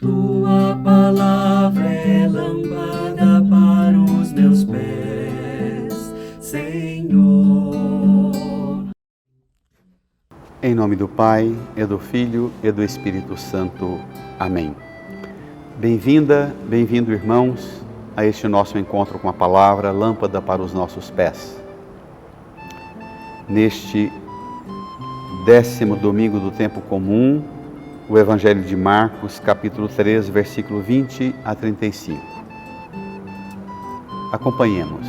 Tua palavra é lâmpada para os meus pés, Senhor. Em nome do Pai, e do Filho, e do Espírito Santo. Amém. Bem-vinda, bem-vindo, irmãos, a este nosso encontro com a palavra, lâmpada para os nossos pés. Neste 10º domingo do tempo comum, o Evangelho de Marcos, capítulo 3, versículo 20 a 35. Acompanhemos.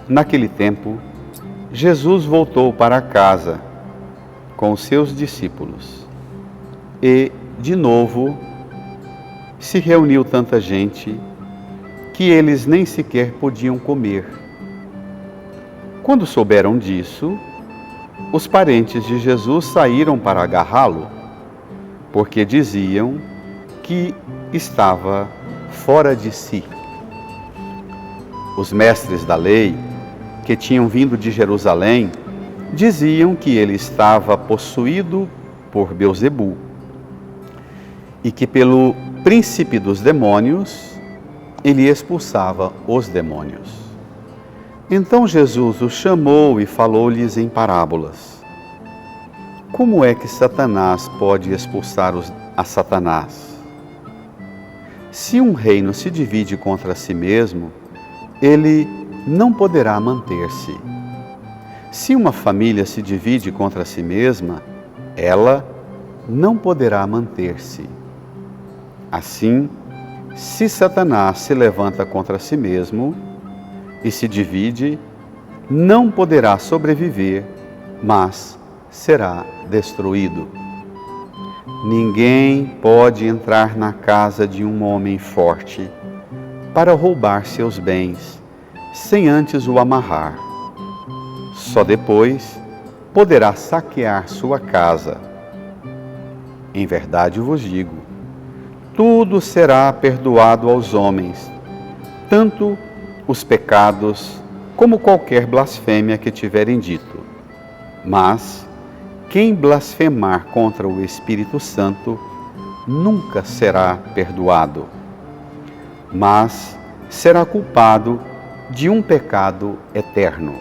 Naquele tempo, Jesus voltou para casa com os seus discípulos e, de novo, se reuniu tanta gente que eles nem sequer podiam comer. Quando souberam disso, os parentes de Jesus saíram para agarrá-lo, porque diziam que estava fora de si. Os mestres da lei, que tinham vindo de Jerusalém, diziam que ele estava possuído por Beelzebu e que pelo príncipe dos demônios ele expulsava os demônios. Então Jesus os chamou e falou-lhes em parábolas. Como é que Satanás pode expulsar a Satanás? Se um reino se divide contra si mesmo, ele não poderá manter-se. Se uma família se divide contra si mesma, ela não poderá manter-se. Assim, se Satanás se levanta contra si mesmo e se divide, não poderá sobreviver, mas será destruído. Ninguém pode entrar na casa de um homem forte para roubar seus bens, sem antes o amarrar. Só depois poderá saquear sua casa. Em verdade vos digo, tudo será perdoado aos homens, tanto os pecados como qualquer blasfêmia que tiverem dito. Mas quem blasfemar contra o Espírito Santo nunca será perdoado, mas será culpado de um pecado eterno.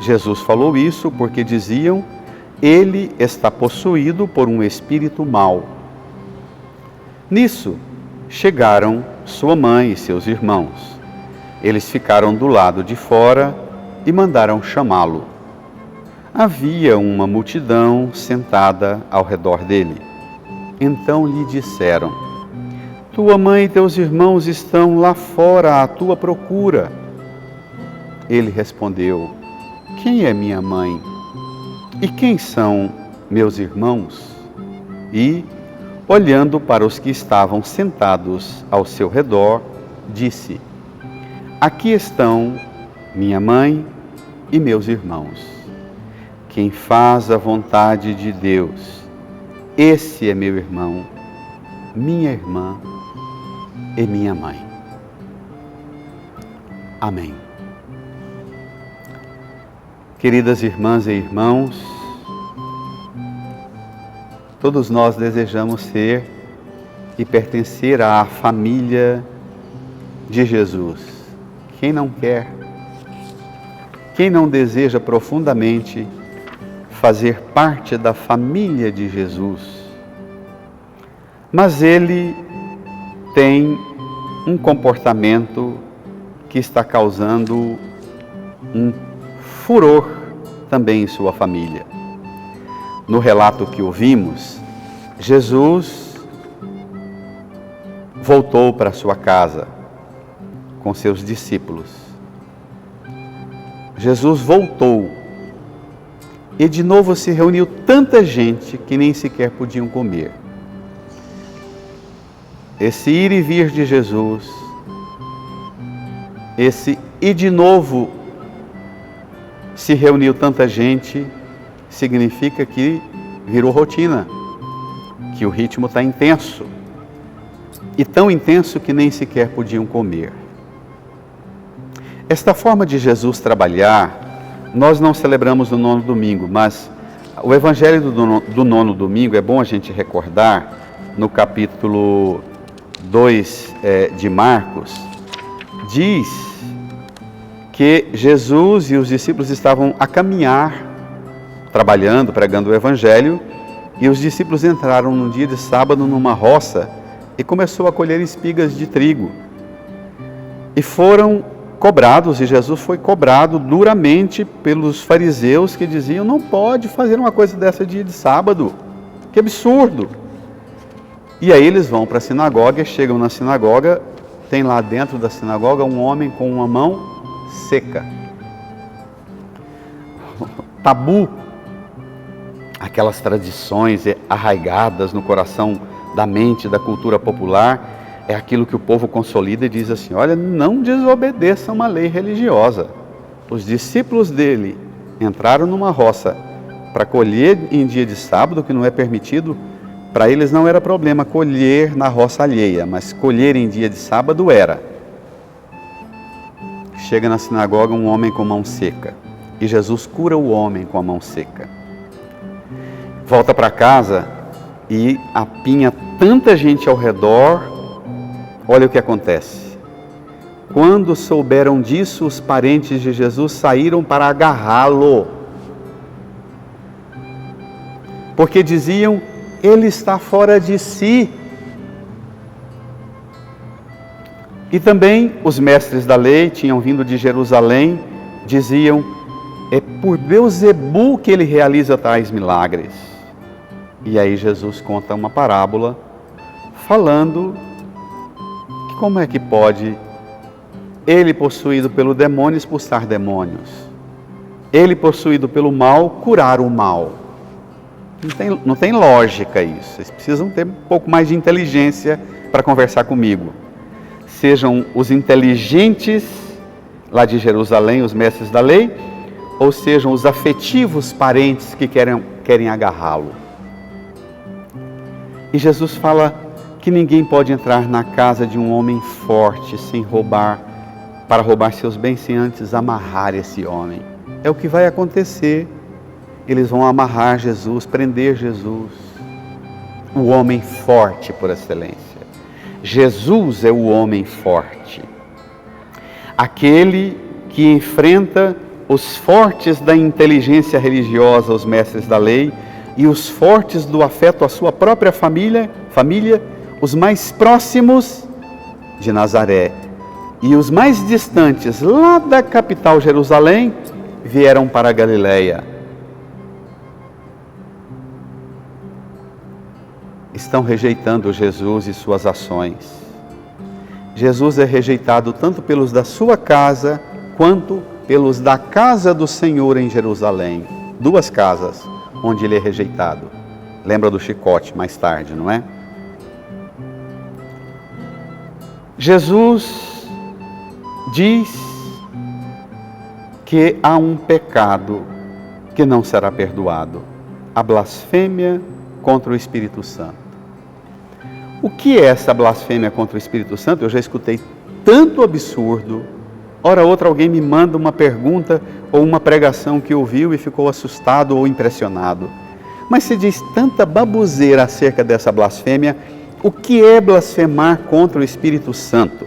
Jesus falou isso porque diziam: ele está possuído por um espírito mau. Nisso, chegaram sua mãe e seus irmãos. Eles ficaram do lado de fora e mandaram chamá-lo. Havia uma multidão sentada ao redor dele. Então lhe disseram: tua mãe e teus irmãos estão lá fora à tua procura. Ele respondeu: quem é minha mãe? E quem são meus irmãos? E, olhando para os que estavam sentados ao seu redor, disse: aqui estão minha mãe e meus irmãos. Quem faz a vontade de Deus, esse é meu irmão, minha irmã e minha mãe. Amém. Queridas irmãs e irmãos, todos nós desejamos ser e pertencer à família de Jesus. Quem não quer? Quem não deseja profundamente fazer parte da família de Jesus? Mas ele tem um comportamento que está causando um furor também em sua família. No relato que ouvimos, Jesus voltou para sua casa com seus discípulos. Jesus voltou e de novo se reuniu tanta gente que nem sequer podiam comer. Esse ir e vir de Jesus, esse ir de novo se reuniu tanta gente, significa que virou rotina, que o ritmo está intenso. E tão intenso que nem sequer podiam comer. Esta forma de Jesus trabalhar, nós não celebramos no nono domingo, mas o Evangelho do nono domingo, é bom a gente recordar, no capítulo 2 de Marcos, diz que Jesus e os discípulos estavam a caminhar, trabalhando, pregando o Evangelho, e os discípulos entraram num dia de sábado numa roça e começou a colher espigas de trigo. E foram cobrados, e Jesus foi cobrado duramente pelos fariseus que diziam: não pode fazer uma coisa dessa dia de sábado, que absurdo. E aí eles vão para a sinagoga, chegam na sinagoga, tem lá dentro da sinagoga um homem com uma mão seca. Tabu, aquelas tradições arraigadas no coração da mente, da cultura popular, é aquilo que o povo consolida e diz assim: olha, não desobedeçam uma lei religiosa. Os discípulos dele entraram numa roça para colher em dia de sábado, que não é permitido. Para eles não era problema colher na roça alheia, mas colher em dia de sábado era. Chega na sinagoga um homem com mão seca, e Jesus cura o homem com a mão seca. Volta para casa e apinha tanta gente ao redor. Olha o que acontece. Quando souberam disso, os parentes de Jesus saíram para agarrá-lo, porque diziam: ele está fora de si. E também os mestres da lei tinham vindo de Jerusalém, diziam: é por Beelzebu que ele realiza tais milagres. E aí Jesus conta uma parábola falando que como é que pode ele, possuído pelo demônio, expulsar demônios, ele, possuído pelo mal, curar o mal. Não tem lógica isso. Vocês precisam ter um pouco mais de inteligência para conversar comigo. Sejam os inteligentes lá de Jerusalém, os mestres da lei, ou sejam os afetivos parentes que querem agarrá-lo. E Jesus fala que ninguém pode entrar na casa de um homem forte sem roubar, para roubar seus bens, sem antes amarrar esse homem. É o que vai acontecer. Eles vão amarrar Jesus, prender Jesus, o homem forte por excelência. Jesus é o homem forte, aquele que enfrenta os fortes da inteligência religiosa, os mestres da lei, e os fortes do afeto à sua própria família, os mais próximos de Nazaré e os mais distantes, lá da capital Jerusalém, vieram para a Galileia. Estão rejeitando Jesus e suas ações. Jesus é rejeitado tanto pelos da sua casa, quanto pelos da casa do Senhor em Jerusalém. Duas casas onde ele é rejeitado. Lembra do chicote mais tarde, não é? Jesus diz que há um pecado que não será perdoado: a blasfêmia contra o Espírito Santo. O que é essa blasfêmia contra o Espírito Santo? Eu já escutei tanto absurdo. Ora outra alguém me manda uma pergunta ou uma pregação que ouviu e ficou assustado ou impressionado. Mas se diz tanta baboseira acerca dessa blasfêmia. O que é blasfemar contra o Espírito Santo?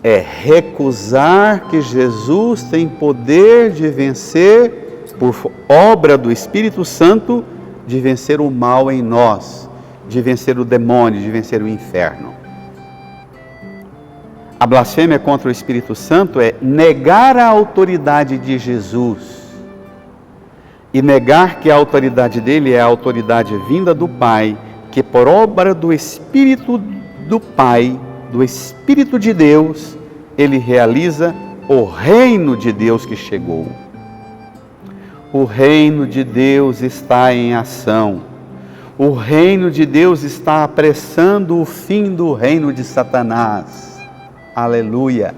É recusar que Jesus tem poder de vencer, por obra do Espírito Santo, de vencer o mal em nós, de vencer o demônio, de vencer o inferno. A blasfêmia contra o Espírito Santo é negar a autoridade de Jesus e negar que a autoridade dele é a autoridade vinda do Pai, que por obra do Espírito do Pai, do Espírito de Deus, ele realiza o reino de Deus que chegou. O reino de Deus está em ação. O reino de Deus está apressando o fim do reino de Satanás. Aleluia!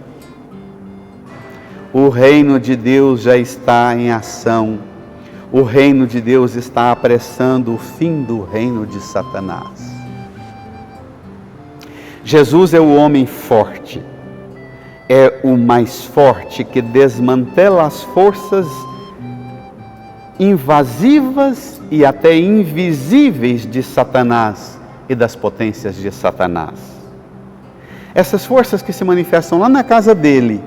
O reino de Deus já está em ação. O reino de Deus está apressando o fim do reino de Satanás. Jesus é o homem forte. É o mais forte que desmantela as forças invasivas e até invisíveis de Satanás, e das potências de Satanás. Essas forças que se manifestam lá na casa dele,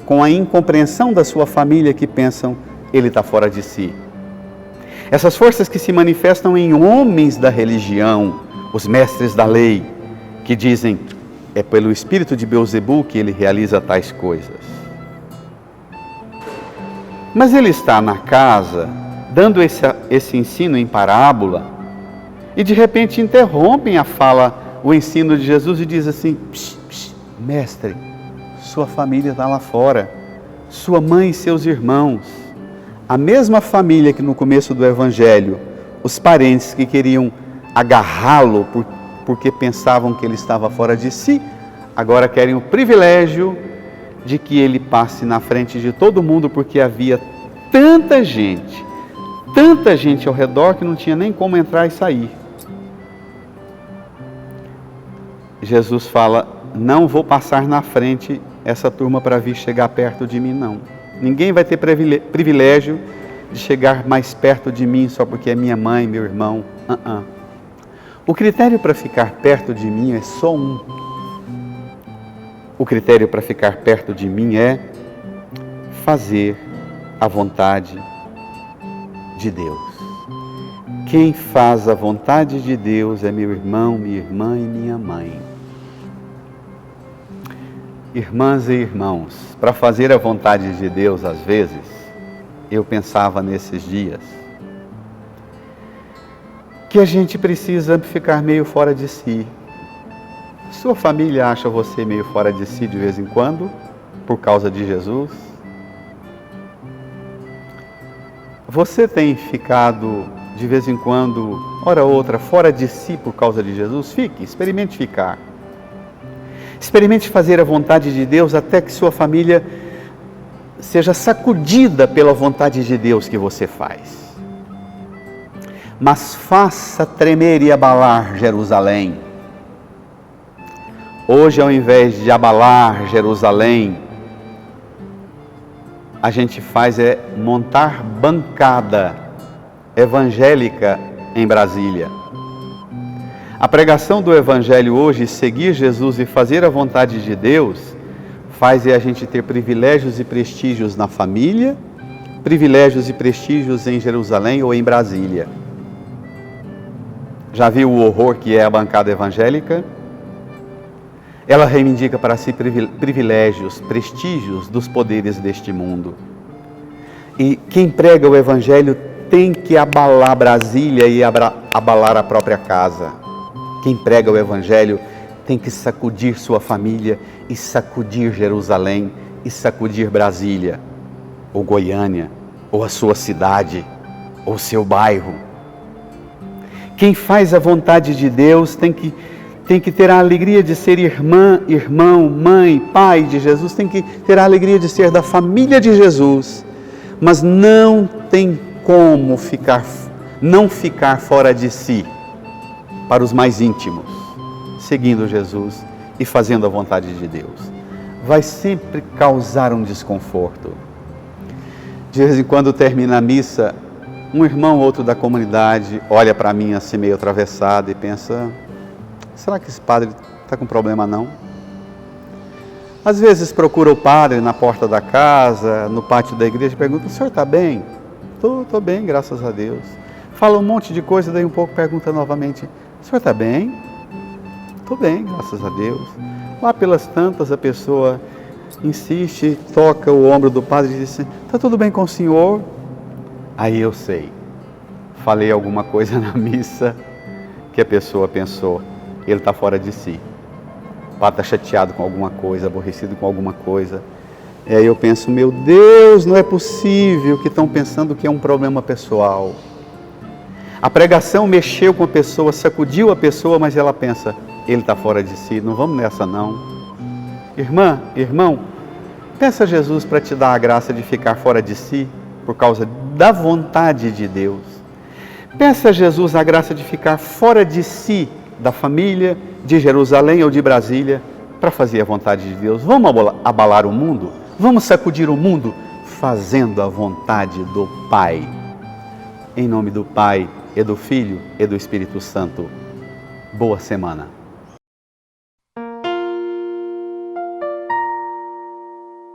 com a incompreensão da sua família que pensam, ele está fora de si. Essas forças que se manifestam em homens da religião, os mestres da lei, que dizem, é pelo espírito de Beelzebul que ele realiza tais coisas. Mas ele está na casa, dando esse ensino em parábola, e de repente interrompem a fala, o ensino de Jesus e diz assim, psh, psh, mestre, sua família está lá fora, sua mãe e seus irmãos, a mesma família que no começo do Evangelho, os parentes que queriam agarrá-lo porque pensavam que ele estava fora de si, agora querem o privilégio de que ele passe na frente de todo mundo, porque havia tanta gente ao redor que não tinha nem como entrar e sair. Jesus fala, não vou passar na frente essa turma para vir chegar perto de mim, não. Ninguém vai ter privilégio de chegar mais perto de mim só porque é minha mãe, meu irmão. O critério para ficar perto de mim é só um. O critério para ficar perto de mim é fazer a vontade de Deus. Quem faz a vontade de Deus é meu irmão, minha irmã e minha mãe. Irmãs e irmãos, para fazer a vontade de Deus, às vezes, eu pensava nesses dias, que a gente precisa ficar meio fora de si. Sua família acha você meio fora de si de vez em quando, por causa de Jesus? Você tem ficado de vez em quando, hora ou outra, fora de si por causa de Jesus? Fique, experimente ficar. Experimente fazer a vontade de Deus até que sua família seja sacudida pela vontade de Deus que você faz. Mas faça tremer e abalar Jerusalém. Hoje, ao invés de abalar Jerusalém, a gente faz montar bancada evangélica em Brasília. A pregação do Evangelho hoje, seguir Jesus e fazer a vontade de Deus, faz a gente ter privilégios e prestígios na família, privilégios e prestígios em Jerusalém ou em Brasília. Já viu o horror que é a bancada evangélica? Ela reivindica para si privilégios, prestígios dos poderes deste mundo. E quem prega o Evangelho tem que abalar Brasília e abalar a própria casa. Quem prega o Evangelho tem que sacudir sua família e sacudir Jerusalém e sacudir Brasília, ou Goiânia, ou a sua cidade, ou seu bairro. Quem faz a vontade de Deus tem que ter a alegria de ser irmã, irmão, mãe, pai de Jesus, tem que ter a alegria de ser da família de Jesus, mas não tem como não ficar fora de si para os mais íntimos, seguindo Jesus e fazendo a vontade de Deus. Vai sempre causar um desconforto. De vez em quando termina a missa, um irmão ou outro da comunidade olha para mim assim meio atravessado e pensa, será que esse padre está com problema não? Às vezes procura o padre na porta da casa, no pátio da igreja e pergunta, o senhor está bem? Estou bem, graças a Deus. Fala um monte de coisa, daí um pouco pergunta novamente, o senhor está bem? Estou bem, graças a Deus. Lá pelas tantas a pessoa insiste, toca o ombro do padre e diz assim, está tudo bem com o senhor? Aí eu sei, falei alguma coisa na missa que a pessoa pensou, ele está fora de si. O padre está chateado com alguma coisa, aborrecido com alguma coisa. E aí eu penso, meu Deus, não é possível que estão pensando que é um problema pessoal. A pregação mexeu com a pessoa, sacudiu a pessoa, mas ela pensa, ele está fora de si, não vamos nessa não. Irmã, irmão, peça a Jesus para te dar a graça de ficar fora de si, por causa da vontade de Deus. Peça a Jesus a graça de ficar fora de si, da família, de Jerusalém ou de Brasília, para fazer a vontade de Deus. Vamos abalar o mundo? Vamos sacudir o mundo fazendo a vontade do Pai. Em nome do Pai, e do Filho, e do Espírito Santo. Boa semana.